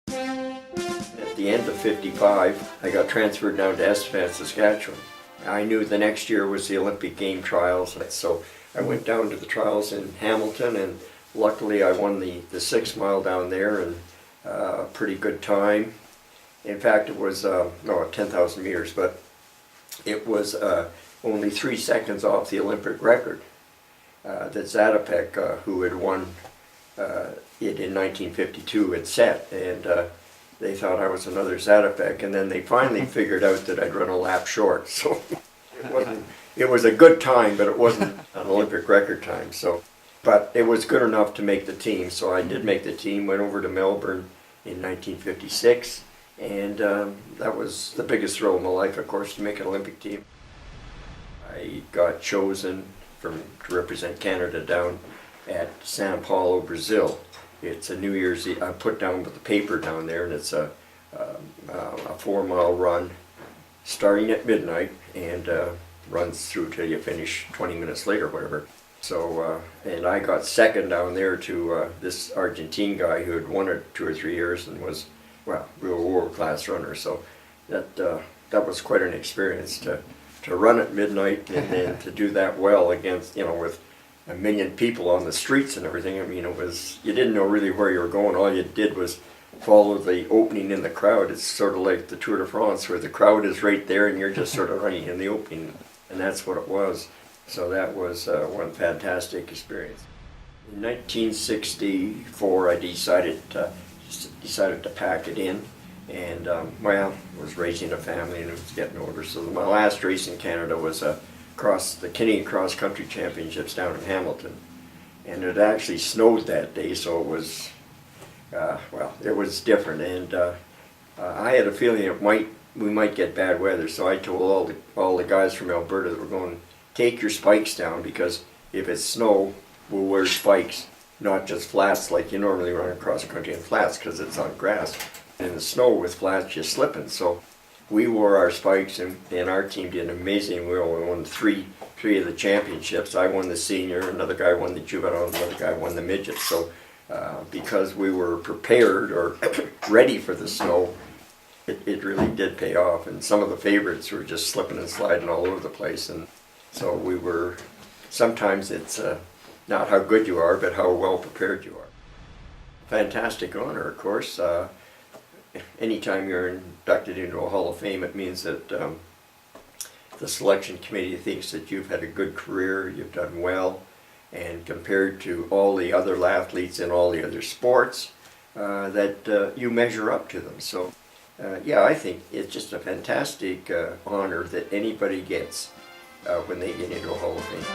At the end of '55, I got transferred down to Estevan, Saskatchewan. I knew the next year was the Olympic game trials, so I went down to the trials in Hamilton, and luckily I won the 6 mile down there, and a pretty good time. In fact, it was, no, 10,000 meters, but it was only 3 seconds off the Olympic record that Zatopek, who had won it in 1952, had set, and they thought I was another Zatopek, and then they finally figured out that I'd run a lap short. So it was a good time, but it wasn't an Olympic record time. So, but it was good enough to make the team. So I did make the team. Went over to Melbourne in 1956, and that was the biggest thrill of my life, of course, to make an Olympic team. I got chosen to represent Canada down at Sao Paulo, Brazil. It's a New Year's Eve. I put down with the paper down there, and it's a 4 mile run starting at midnight and runs through till you finish 20 minutes later, whatever. So, and I got second down there to this Argentine guy who had won it 2 or 3 years and was, well, real world-class runner. So that was quite an experience to run at midnight and then to do that well against, with 1 million people on the streets and everything. I mean, it was, you didn't know really where you were going. All you did was follow the opening in the crowd. It's sort of like the Tour de France, where the crowd is right there and you're just sort of running in the opening, and that's what it was. So that was one fantastic experience. In 1964, I decided to pack it in, and well, I was raising a family and it was getting older. So my last race in Canada was the Canadian Cross Country Championships down in Hamilton, and it actually snowed that day, so it was well, it was different, and I had a feeling we might get bad weather. So I told all the guys from Alberta that were going, take your spikes down, because if it's snow, we'll wear spikes, not just flats like you normally run across country in flats, because it's on grass. In the snow with flats, you're slipping. So we wore our spikes, and our team did amazing. We won three of the championships. I won the senior, another guy won the juvenile, another guy won the midget. So because we were prepared or ready for the snow, it really did pay off. And some of the favorites were just slipping and sliding all over the place. And so we were, sometimes it's not how good you are, but how well prepared you are. Fantastic honor, of course. Anytime you're inducted into a Hall of Fame, it means that the selection committee thinks that you've had a good career, you've done well, and compared to all the other athletes in all the other sports, that you measure up to them. So yeah, I think it's just a fantastic honor that anybody gets when they get into a Hall of Fame.